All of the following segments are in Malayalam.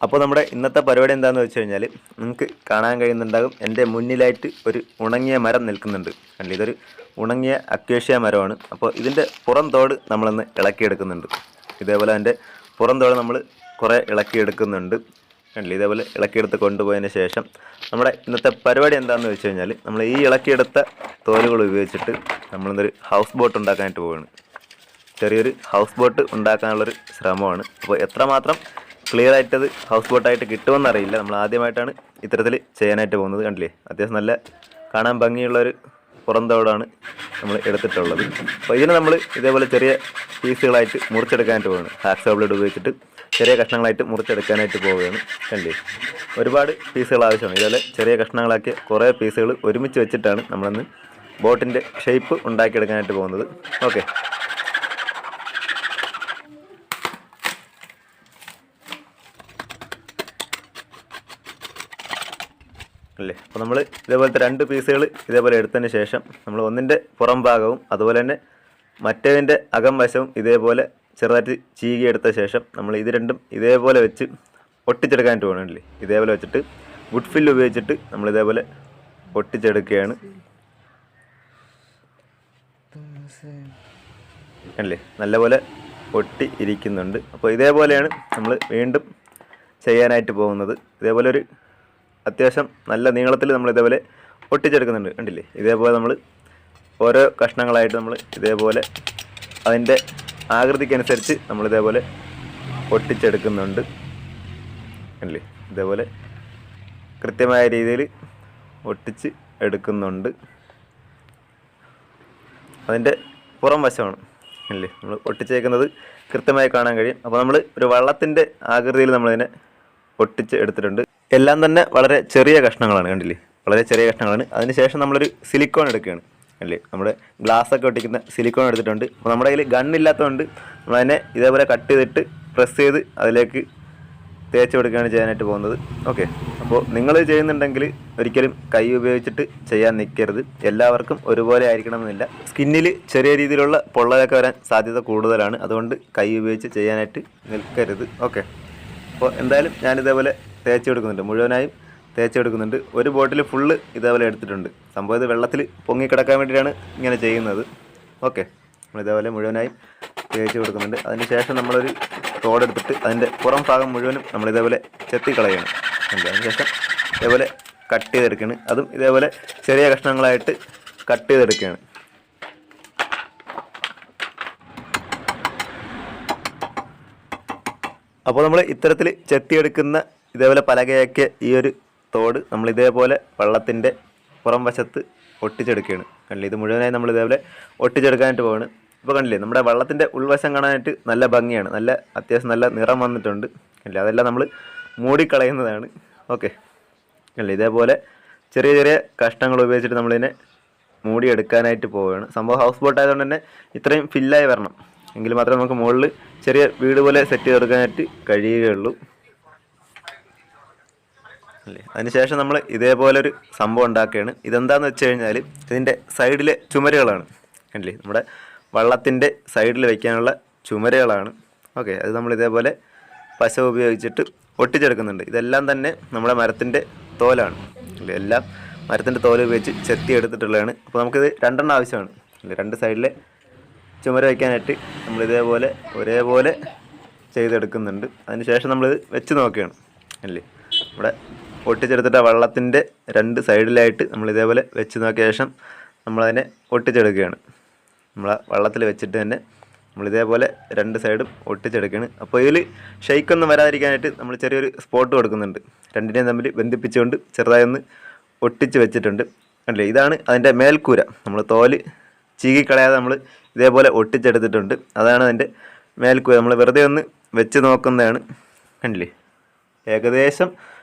അപ്പോൾ നമ്മുടെ ഇന്നത്തെ പരിപാടി എന്താണെന്ന് വെച്ച് കഴിഞ്ഞാൽ നിങ്ങൾക്ക് കാണാൻ കഴിയുന്നുണ്ടാകും എൻ്റെ മുന്നിലായിട്ട് ഒരു ഉണങ്ങിയ മരം നിൽക്കുന്നുണ്ട്. കണ്ടില്ലേ, ഇതൊരു ഉണങ്ങിയ അക്വേഷ്യ മരമാണ്. അപ്പോൾ ഇതിൻ്റെ പുറം തോട് നമ്മളൊന്ന് ഇളക്കിയെടുക്കുന്നുണ്ട്. ഇതേപോലെ അതിൻ്റെ പുറം തോട് നമ്മൾ കുറേ ഇളക്കിയെടുക്കുന്നുണ്ട്. കണ്ടില്ലേ, ഇതേപോലെ ഇളക്കിയെടുത്ത് കൊണ്ടുപോയതിന് ശേഷം നമ്മുടെ ഇന്നത്തെ പരിപാടി എന്താണെന്ന് വെച്ച് കഴിഞ്ഞാൽ നമ്മൾ ഈ ഇളക്കിയെടുത്ത തോലുകൾ ഉപയോഗിച്ചിട്ട് നമ്മളിന്നൊരു ഹൗസ് ബോട്ട് ഉണ്ടാക്കാനായിട്ട് പോവുകയാണ്. ചെറിയൊരു ഹൗസ് ബോട്ട് ഉണ്ടാക്കാനുള്ളൊരു ശ്രമമാണ്. അപ്പോൾ എത്രമാത്രം ക്ലിയർ ആയിട്ടത് ഹൗസ് ബോട്ടായിട്ട് കിട്ടുമെന്നറിയില്ല. നമ്മൾ ആദ്യമായിട്ടാണ് ഇത്തരത്തിൽ ചെയ്യാനായിട്ട് പോകുന്നത്. കണ്ടില്ലേ, അത്യാവശ്യം നല്ല കാണാൻ ഭംഗിയുള്ളൊരു പുറന്തോടാണ് നമ്മൾ എടുത്തിട്ടുള്ളത്. അപ്പോൾ ഇതിന് നമ്മൾ ഇതേപോലെ ചെറിയ പീസുകളായിട്ട് മുറിച്ചെടുക്കാനായിട്ട് പോവുകയാണ്. ഹാക്സോ ബ്ലേഡ് ഉപയോഗിച്ചിട്ട് ചെറിയ കഷ്ണങ്ങളായിട്ട് മുറിച്ചെടുക്കാനായിട്ട് പോവുകയാണ്. കണ്ടില്ലേ, ഒരുപാട് പീസുകൾ ആവശ്യമാണ്. ഇതുപോലെ ചെറിയ കഷ്ണങ്ങളാക്കിയ കുറേ പീസുകൾ ഒരുമിച്ച് വെച്ചിട്ടാണ് നമ്മളിന്ന് ബോട്ടിൻ്റെ ഷേപ്പ് ഉണ്ടാക്കിയെടുക്കാനായിട്ട് പോകുന്നത്. ഓക്കെ, അല്ലേ. അപ്പോൾ നമ്മൾ ഇതേപോലത്തെ 2 പീസുകൾ ഇതേപോലെ എടുത്തതിന് ശേഷം നമ്മൾ ഒന്നിൻ്റെ പുറം ഭാഗവും അതുപോലെ തന്നെ മറ്റേതിൻ്റെ അകം വശവും ഇതേപോലെ ചെറുതായിട്ട് ചീകിയെടുത്ത ശേഷം നമ്മൾ ഇത് രണ്ടും ഇതേപോലെ വെച്ച് ഒട്ടിച്ചെടുക്കാനായിട്ട് പോകണമല്ലേ. ഇതേപോലെ വെച്ചിട്ട് വുഡ് ഫില്ല് ഉപയോഗിച്ചിട്ട് നമ്മൾ ഇതേപോലെ ഒട്ടിച്ചെടുക്കുകയാണ്. അല്ലേ, നല്ലപോലെ ഒട്ടി ഇരിക്കുന്നുണ്ട്. അപ്പോൾ ഇതേപോലെയാണ് നമ്മൾ വീണ്ടും ചെയ്യാനായിട്ട് പോകുന്നത്. ഇതേപോലെ ഒരു അത്യാവശ്യം നല്ല നീളത്തിൽ നമ്മൾ ഇതേപോലെ ഒട്ടിച്ചെടുക്കുന്നുണ്ട്. കണ്ടില്ലേ, ഇതേപോലെ നമ്മൾ ഓരോ കഷ്ണങ്ങളായിട്ട് നമ്മൾ ഇതേപോലെ അതിൻ്റെ ആകൃതിക്കനുസരിച്ച് നമ്മൾ ഇതേപോലെ ഒട്ടിച്ചെടുക്കുന്നുണ്ട്. കണ്ടില്ലേ, ഇതേപോലെ കൃത്യമായ രീതിയിൽ ഒട്ടിച്ച് എടുക്കുന്നുണ്ട്. അതിൻ്റെ പുറം വശമാണ് അല്ലേ നമ്മൾ ഒട്ടിച്ചേക്കുന്നത് കൃത്യമായി കാണാൻ കഴിയും. അപ്പോൾ നമ്മൾ ഒരു വള്ളത്തിൻ്റെ ആകൃതിയിൽ നമ്മളതിനെ ഒട്ടിച്ച് എടുത്തിട്ടുണ്ട്. എല്ലാം തന്നെ വളരെ ചെറിയ കഷ്ണങ്ങളാണ്. കണ്ടില്ലേ, വളരെ ചെറിയ കഷ്ണങ്ങളാണ്. അതിനുശേഷം നമ്മളൊരു സിലിക്കോൺ എടുക്കുകയാണ്. അല്ലേ, നമ്മുടെ ഗ്ലാസ്സൊക്കെ ഒട്ടിക്കുന്ന സിലിക്കോൺ എടുത്തിട്ടുണ്ട്. അപ്പോൾ നമ്മുടെ കയ്യിൽ ഗണ്ണില്ലാത്തതുകൊണ്ട് നമ്മളതിനെ ഇതേപോലെ കട്ട് ചെയ്തിട്ട് പ്രസ് ചെയ്ത് അതിലേക്ക് തേച്ച് കൊടുക്കുകയാണ് ചെയ്യാനായിട്ട് പോകുന്നത്. ഓക്കെ, അപ്പോൾ നിങ്ങൾ ചെയ്യുന്നുണ്ടെങ്കിൽ ഒരിക്കലും കൈ ഉപയോഗിച്ചിട്ട് ചെയ്യാൻ നിൽക്കരുത്. എല്ലാവർക്കും ഒരുപോലെ ആയിരിക്കണമെന്നില്ല. സ്കിന്നിൽ ചെറിയ രീതിയിലുള്ള പൊള്ളലൊക്കെ വരാൻ സാധ്യത കൂടുതലാണ്. അതുകൊണ്ട് കൈ ഉപയോഗിച്ച് ചെയ്യാനായിട്ട് നിൽക്കരുത്. ഓക്കെ, അപ്പോൾ എന്തായാലും ഞാനിതേപോലെ തേച്ച് കൊടുക്കുന്നുണ്ട്, മുഴുവനായും തേച്ച് കൊടുക്കുന്നുണ്ട്. ഒരു ബോട്ടിൽ ഫുള്ള് ഇതേപോലെ എടുത്തിട്ടുണ്ട്. സംഭവം ഇത് വെള്ളത്തിൽ പൊങ്ങിക്കിടക്കാൻ വേണ്ടിയിട്ടാണ് ഇങ്ങനെ ചെയ്യുന്നത്. ഓക്കെ, നമ്മളിതേപോലെ മുഴുവനായും തേച്ച് കൊടുക്കുന്നുണ്ട്. അതിനുശേഷം നമ്മളൊരു തോടെടുത്തിട്ട് അതിൻ്റെ പുറം ഭാഗം മുഴുവനും നമ്മളിതേപോലെ ചെത്തിക്കളയണം. അതിനുശേഷം ഇതേപോലെ കട്ട് ചെയ്തെടുക്കുകയാണ്. അതും ഇതേപോലെ ചെറിയ കഷ്ണങ്ങളായിട്ട് കട്ട് ചെയ്തെടുക്കുകയാണ്. അപ്പോൾ നമ്മൾ ഇത്തരത്തിൽ ചെത്തിയെടുക്കുന്ന ഇതേപോലെ പലകയാക്കിയ ഈ ഒരു തോട് നമ്മൾ ഇതേപോലെ വള്ളത്തിൻ്റെ പുറം വശത്ത് ഒട്ടിച്ചെടുക്കുകയാണ്. കണ്ടില്ലേ, ഇത് മുഴുവനായി നമ്മൾ ഇതേപോലെ ഒട്ടിച്ചെടുക്കാനായിട്ട് പോവാണ്. ഇപ്പോൾ കണ്ടില്ലേ, നമ്മുടെ വള്ളത്തിൻ്റെ ഉൾവശം കാണാനായിട്ട് നല്ല ഭംഗിയാണ്. നല്ല അത്യാവശ്യം നല്ല നിറം വന്നിട്ടുണ്ട്. കണ്ടില്ലേ, അതെല്ലാം നമ്മൾ മൂടിക്കളയുന്നതാണ്. ഓക്കെ, കണ്ടില്ലേ, ഇതേപോലെ ചെറിയ ചെറിയ കഷ്ണങ്ങൾ ഉപയോഗിച്ചിട്ട് നമ്മളിതിനെ മൂടിയെടുക്കാനായിട്ട് പോവുകയാണ്. സംഭവം ഹൗസ് ബോട്ട് ആയതുകൊണ്ട് തന്നെ ഇത്രയും ഫില്ലായി വരണം, എങ്കിൽ മാത്രമേ നമുക്ക് മുകളിൽ ചെറിയ വീട് പോലെ സെറ്റ് ചെയ്തെടുക്കാനായിട്ട് കഴിയുകയുള്ളൂ. അല്ലേ, അതിനുശേഷം നമ്മൾ ഇതേപോലൊരു സംഭവം ഉണ്ടാക്കുകയാണ്. ഇതെന്താണെന്ന് വെച്ച് കഴിഞ്ഞാൽ ഇതിൻ്റെ സൈഡിലെ ചുമരുകളാണ്. കണ്ടില്ലേ, നമ്മുടെ വള്ളത്തിൻ്റെ സൈഡിൽ വയ്ക്കാനുള്ള ചുമരുകളാണ്. ഓക്കെ, അത് നമ്മൾ ഇതേപോലെ പശ ഉപയോഗിച്ചിട്ട് ഒട്ടിച്ചെടുക്കുന്നുണ്ട്. ഇതെല്ലാം തന്നെ നമ്മുടെ മരത്തിൻ്റെ തോലാണ്. അല്ലേ, എല്ലാം മരത്തിൻ്റെ തോല് ഉപയോഗിച്ച് ചെത്തി എടുത്തിട്ടുള്ളതാണ്. അപ്പോൾ നമുക്കിത് 2 ആവശ്യമാണ്. അല്ലേ, 2 സൈഡിലെ ചുമര വയ്ക്കാനായിട്ട് നമ്മൾ ഇതേപോലെ ഒരേപോലെ ചെയ്തെടുക്കുന്നുണ്ട്. അതിനുശേഷം നമ്മളിത് വെച്ച് നോക്കുകയാണ്. അല്ലേ, നമ്മുടെ ഒട്ടിച്ചെടുത്തിട്ട് വള്ളത്തിൻ്റെ 2 സൈഡിലായിട്ട് നമ്മൾ ഇതേപോലെ വെച്ച് നോക്കിയ ശേഷം നമ്മളതിനെ ഒട്ടിച്ചെടുക്കുകയാണ്. നമ്മൾ വള്ളത്തിൽ വെച്ചിട്ട് തന്നെ നമ്മളിതേപോലെ 2 സൈഡും ഒട്ടിച്ചെടുക്കുകയാണ്. അപ്പോൾ ഇതിൽ ഷെയ്ക്കൊന്നും വരാതിരിക്കാനായിട്ട് നമ്മൾ ചെറിയൊരു സ്പോട്ട് കൊടുക്കുന്നുണ്ട്. രണ്ടിനെയും തമ്മിൽ ബന്ധിപ്പിച്ചുകൊണ്ട് ചെറുതായി ഒന്ന് ഒട്ടിച്ച് വെച്ചിട്ടുണ്ട്. അല്ലേ, ഇതാണ് അതിൻ്റെ മേൽക്കൂര. നമ്മൾ തോല് ചീകിക്കളയാതെ നമ്മൾ ഇതേപോലെ ഒട്ടിച്ചെടുത്തിട്ടുണ്ട്. അതാണ് അതിൻ്റെ മേൽക്കൂര. നമ്മൾ വെറുതെ ഒന്ന് വെച്ച് നോക്കുന്നതാണ്. കണ്ടില്ലേ, ഏകദേശം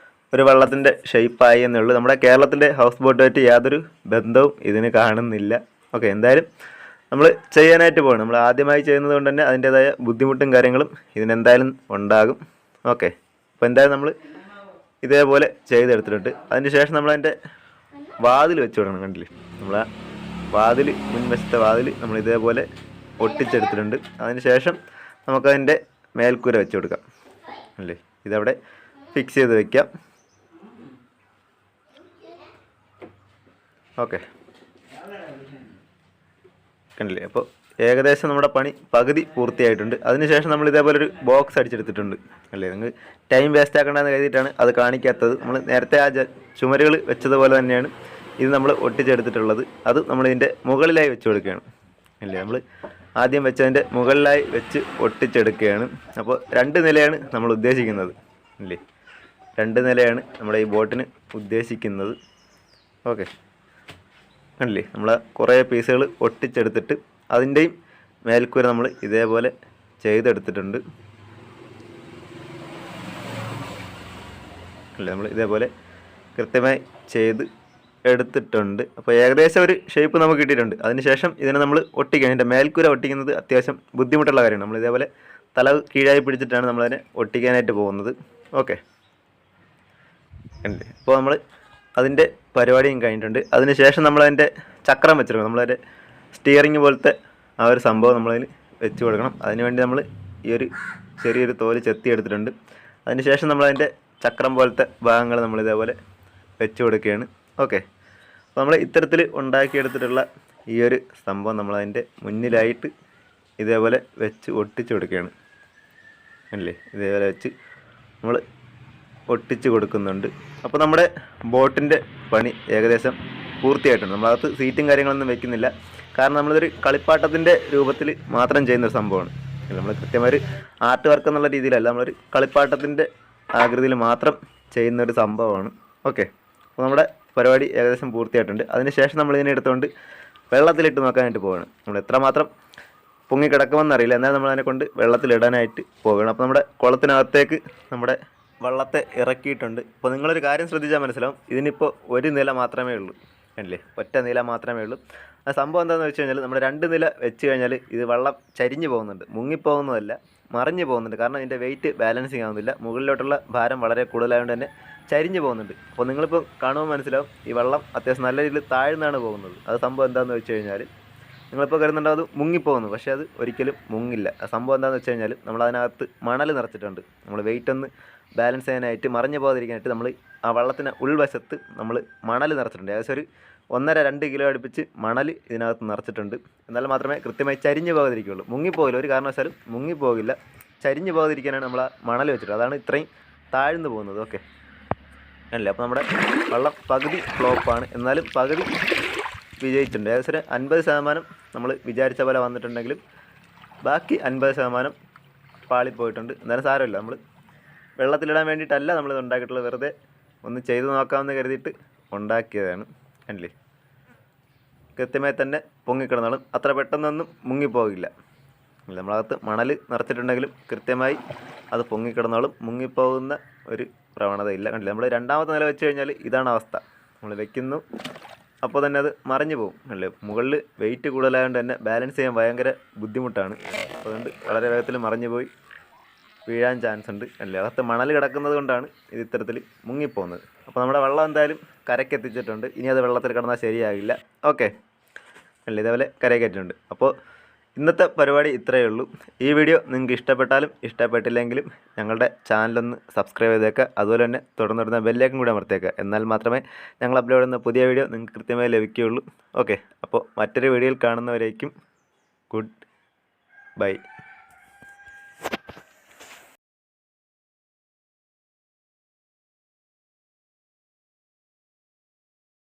ഒരു വള്ളത്തിൻ്റെ ഷേപ്പായി എന്നുള്ളൂ. നമ്മുടെ കേരളത്തിൻ്റെ ഹൗസ് ബോട്ടുമായിട്ട് യാതൊരു ബന്ധവും ഇതിന് കാണുന്നില്ല. ഓക്കെ, എന്തായാലും നമ്മൾ ചെയ്യാനായിട്ട് പോകണം. നമ്മൾ ആദ്യമായി ചെയ്യുന്നത് കൊണ്ട് തന്നെ അതിൻ്റേതായ ബുദ്ധിമുട്ടും കാര്യങ്ങളും ഇതിനെന്തായാലും ഉണ്ടാകും. ഓക്കെ, അപ്പോൾ എന്തായാലും നമ്മൾ ഇതേപോലെ ചെയ്തെടുത്തിട്ടുണ്ട്. അതിന് ശേഷം നമ്മളതിൻ്റെ വാതിൽ വെച്ച് കൊടുക്കണം. കണ്ടില്ലേ, നമ്മൾ ആ വാതിൽ, മുൻവശത്തെ വാതിൽ നമ്മൾ ഇതേപോലെ ഒട്ടിച്ചെടുത്തിട്ടുണ്ട്. അതിന് ശേഷം നമുക്കതിൻ്റെ മേൽക്കൂര വെച്ച് കൊടുക്കാം. അല്ലേ, ഇതവിടെ ഫിക്സ് ചെയ്ത് വയ്ക്കാം. ഓക്കെ, കണ്ടില്ലേ? അപ്പോൾ ഏകദേശം നമ്മുടെ പണി പകുതി പൂർത്തിയായിട്ടുണ്ട്. അതിനുശേഷം നമ്മൾ ഇതേപോലെ ഒരു ബോക്സ് അടിച്ചെടുത്തിട്ടുണ്ട് അല്ലേ. നിങ്ങൾ ടൈം വേസ്റ്റ് ആക്കേണ്ടതെന്ന് കരുതിയിട്ടാണ് അത് കാണിക്കാത്തത്. നമ്മൾ നേരത്തെ ആ ചുമരുകൾ വെച്ചതുപോലെ തന്നെയാണ് ഇത് നമ്മൾ ഒട്ടിച്ചെടുത്തിട്ടുള്ളത്. അത് നമ്മളിതിൻ്റെ മുകളിലായി വെച്ച് കൊടുക്കുകയാണ് അല്ലേ. നമ്മൾ ആദ്യം വെച്ചതിൻ്റെ മുകളിലായി വെച്ച് ഒട്ടിച്ചെടുക്കുകയാണ്. അപ്പോൾ 2 നിലയാണ് നമ്മൾ ഉദ്ദേശിക്കുന്നത് അല്ലേ. 2 നിലയാണ് നമ്മുടെ ഈ ബോട്ടിന് ഉദ്ദേശിക്കുന്നത്. ഓക്കെ, കണ്ടില്ലേ? നമ്മൾ കുറേ പീസുകൾ ഒട്ടിച്ചെടുത്തിട്ട് അതിൻ്റെയും മേൽക്കൂര നമ്മൾ ഇതേപോലെ ചെയ്തെടുത്തിട്ടുണ്ട് അല്ലേ. നമ്മൾ ഇതേപോലെ കൃത്യമായി ചെയ്ത് എടുത്തിട്ടുണ്ട്. അപ്പോൾ ഏകദേശം ഒരു ഷേപ്പ് നമുക്ക് കിട്ടിയിട്ടുണ്ട്. അതിനുശേഷം ഇതിനെ നമ്മൾ ഒട്ടിക്കാൻ, ഇതിൻ്റെ മേൽക്കൂര ഒട്ടിക്കുന്നത് അത്യാവശ്യം ബുദ്ധിമുട്ടുള്ള കാര്യമാണ്. നമ്മൾ ഇതേപോലെ തല കീഴായി പിടിച്ചിട്ടാണ് നമ്മളതിനെ ഒട്ടിക്കാനായിട്ട് പോകുന്നത്. ഓക്കെ, കണ്ടില്ലേ? അപ്പോൾ നമ്മൾ അതിൻ്റെ പരിപാടിയും കഴിഞ്ഞിട്ടുണ്ട്. അതിനുശേഷം നമ്മളതിൻ്റെ ചക്രം വെച്ചെടുക്കണം. നമ്മളതിൻ്റെ സ്റ്റിയറിങ് പോലത്തെ ആ ഒരു സംഭവം നമ്മളതിന് വെച്ച് കൊടുക്കണം. അതിനുവേണ്ടി നമ്മൾ ഈ ഒരു ചെറിയൊരു തോല് ചെത്തി എടുത്തിട്ടുണ്ട്. അതിനുശേഷം നമ്മളതിൻ്റെ ചക്രം പോലത്തെ ഭാഗങ്ങൾ നമ്മളിതേപോലെ വെച്ച് കൊടുക്കുകയാണ്. ഓക്കെ, അപ്പോൾ നമ്മൾ ഇത്തരത്തിൽ ഉണ്ടാക്കിയെടുത്തിട്ടുള്ള ഈ ഒരു സംഭവം നമ്മളതിൻ്റെ മുന്നിലായിട്ട് ഇതേപോലെ വെച്ച് ഒട്ടിച്ച് കൊടുക്കുകയാണ് അല്ലേ. ഇതേപോലെ വെച്ച് നമ്മൾ ഒട്ടിച്ച് കൊടുക്കുന്നുണ്ട്. അപ്പോൾ നമ്മുടെ ബോട്ടിൻ്റെ പണി ഏകദേശം പൂർത്തിയായിട്ടുണ്ട്. നമ്മളകത്ത് സീറ്റും കാര്യങ്ങളൊന്നും വെക്കുന്നില്ല. കാരണം നമ്മളിതൊരു കളിപ്പാട്ടത്തിൻ്റെ രൂപത്തിൽ മാത്രം ചെയ്യുന്നൊരു സംഭവമാണ്. നമ്മൾ കൃത്യമായൊരു ആർട്ട് വർക്ക് എന്നുള്ള രീതിയിലല്ല, നമ്മളൊരു കളിപ്പാട്ടത്തിൻ്റെ ആകൃതിയിൽ മാത്രം ചെയ്യുന്നൊരു സംഭവമാണ്. ഓക്കെ, അപ്പോൾ നമ്മുടെ പരിപാടി ഏകദേശം പൂർത്തിയായിട്ടുണ്ട്. അതിനുശേഷം നമ്മളിതിനെ എടുത്തുകൊണ്ട് വെള്ളത്തിലിട്ട് നോക്കാനായിട്ട് പോവുകയാണ്. നമ്മൾ എത്രമാത്രം പൊങ്ങിക്കിടക്കുമെന്നറിയില്ല, എന്നാൽ നമ്മളതിനെ കൊണ്ട് വെള്ളത്തിലിടാനായിട്ട് പോവുകയാണ്. അപ്പോൾ നമ്മുടെ കുളത്തിനകത്തേക്ക് നമ്മുടെ വള്ളത്തെ ഇറക്കിയിട്ടുണ്ട്. അപ്പോൾ നിങ്ങളൊരു കാര്യം ശ്രദ്ധിച്ചാൽ മനസ്സിലാവും, ഇതിനിപ്പോൾ ഒരു നില മാത്രമേ ഉള്ളൂ അല്ലേ. ഒറ്റ നില മാത്രമേ ഉള്ളൂ. ആ സംഭവം എന്താണെന്ന് വെച്ച് കഴിഞ്ഞാൽ നമ്മുടെ 2 നില വെച്ച് കഴിഞ്ഞാൽ ഇത് വെള്ളം ചരിഞ്ഞ് പോകുന്നുണ്ട്, മുങ്ങിപ്പോകുന്നതല്ല, മറിഞ്ഞ് പോകുന്നുണ്ട്. കാരണം ഇതിൻ്റെ വെയിറ്റ് ബാലൻസിങ് ആവുന്നില്ല. മുകളിലോട്ടുള്ള ഭാരം വളരെ കൂടുതലായതുകൊണ്ട് തന്നെ ചരിഞ്ഞ് പോകുന്നുണ്ട്. അപ്പോൾ നിങ്ങളിപ്പോൾ കാണുമ്പോൾ മനസ്സിലാവും ഈ വെള്ളം അത്യാവശ്യം നല്ല രീതിയിൽ താഴ്ന്നാണ് പോകുന്നത്. അത് സംഭവം എന്താണെന്ന് വെച്ച് കഴിഞ്ഞാൽ നിങ്ങളിപ്പോൾ കരുതുന്നുണ്ടോ അത് മുങ്ങിപ്പോകുന്നു, പക്ഷേ അത് ഒരിക്കലും മുങ്ങില്ല. ആ സംഭവം എന്താണെന്ന് വെച്ച് കഴിഞ്ഞാൽ നമ്മളതിനകത്ത് മണൽ നിറച്ചിട്ടുണ്ട്. നമ്മൾ വെയിറ്റ് ഒന്ന് ബാലൻസ് ചെയ്യാനായിട്ട്, മറിഞ്ഞു പോകാതിരിക്കാനായിട്ട് നമ്മൾ ആ വള്ളത്തിന് ഉൾവശത്ത് നമ്മൾ മണൽ നിറച്ചിട്ടുണ്ട്. ഏകദേശം ഒരു 1.5-2 കിലോ അടുപ്പിച്ച് മണൽ ഇതിനകത്ത് നിറച്ചിട്ടുണ്ട്. എന്നാൽ മാത്രമേ കൃത്യമായി ചരിഞ്ഞു പോകാതിരിക്കുകയുള്ളൂ. മുങ്ങിപ്പോകില്ല, ഒരു കാരണവശാലും മുങ്ങിപ്പോകില്ല. ചരിഞ്ഞു പോകാതിരിക്കാനാണ് നമ്മൾ ആ മണൽ വെച്ചിട്ട്, അതാണ് ഇത്രയും താഴ്ന്നു പോകുന്നത്. ഓക്കെ അല്ലേ. അപ്പോൾ നമ്മുടെ വള്ളം പകുതി ഫ്ലോപ്പാണ്, എന്നാലും പകുതി വിജയിച്ചിട്ടുണ്ട്. ഏകദേശം 50% നമ്മൾ വിചാരിച്ച പോലെ വന്നിട്ടുണ്ടെങ്കിലും ബാക്കി 50% പാളിപ്പോയിട്ടുണ്ട്. എന്നാലും സാരമില്ല, നമ്മൾ വെള്ളത്തിലിടാൻ വേണ്ടിയിട്ടല്ല നമ്മളിത് ഉണ്ടാക്കിയിട്ടുള്ളത്, വെറുതെ ഒന്ന് ചെയ്ത് നോക്കാമെന്ന് കരുതിയിട്ട് ഉണ്ടാക്കിയതാണ്. അല്ലേ, കൃത്യമായി തന്നെ പൊങ്ങിക്കിടന്നാലും അത്ര പെട്ടെന്നൊന്നും മുങ്ങിപ്പോകില്ല. നമ്മളകത്ത് മണൽ നിറച്ചിട്ടുണ്ടെങ്കിലും കൃത്യമായി അത് പൊങ്ങിക്കിടന്നാലും മുങ്ങിപ്പോകുന്ന ഒരു പ്രവണതയില്ല. കണ്ടില്ല, നമ്മൾ 2ാമത്തെ നില വെച്ച് കഴിഞ്ഞാൽ ഇതാണ് അവസ്ഥ. നമ്മൾ വെക്കുന്നു, അപ്പോൾ തന്നെ അത് മറിഞ്ഞു പോകും അല്ലേ. മുകളിൽ വെയിറ്റ് കൂടുതലായതുകൊണ്ട് തന്നെ ബാലൻസ് ചെയ്യാൻ ഭയങ്കര ബുദ്ധിമുട്ടാണ്. അതുകൊണ്ട് വളരെ വേഗത്തിൽ മറിഞ്ഞു പോയി വീഴാൻ ചാൻസ് ഉണ്ട് അല്ലേ. അകത്ത് മണൽ കിടക്കുന്നത് കൊണ്ടാണ് ഇത് ഇത്തരത്തിൽ മുങ്ങിപ്പോകുന്നത്. അപ്പോൾ നമ്മുടെ വെള്ളം എന്തായാലും കരയ്ക്കെത്തിച്ചിട്ടുണ്ട്. ഇനി അത് വെള്ളത്തിൽ കിടന്നാൽ ശരിയാകില്ല. ഓക്കെ അല്ലേ, ഇതേപോലെ കരയ്ക്കെത്തിയിട്ടുണ്ട്. അപ്പോൾ ഇന്നത്തെ പരിപാടി ഇത്രയേ ഉള്ളൂ. ഈ വീഡിയോ നിങ്ങൾക്ക് ഇഷ്ടപ്പെട്ടാലും ഇഷ്ടപ്പെട്ടില്ലെങ്കിലും ഞങ്ങളുടെ ചാനലൊന്ന് സബ്സ്ക്രൈബ് ചെയ്തേക്കുക. അതുപോലെ തന്നെ തുടർന്ന് ബെല്ലേക്കും കൂടി അമർത്തേക്കുക. എന്നാൽ മാത്രമേ ഞങ്ങൾ അപ്ലോഡ് ചെയ്യുന്ന പുതിയ വീഡിയോ നിങ്ങൾക്ക് കൃത്യമായി ലഭിക്കുകയുള്ളൂ. ഓക്കെ, അപ്പോൾ മറ്റൊരു വീഡിയോയിൽ കാണുന്നവരേക്കും ഗുഡ് ബൈ.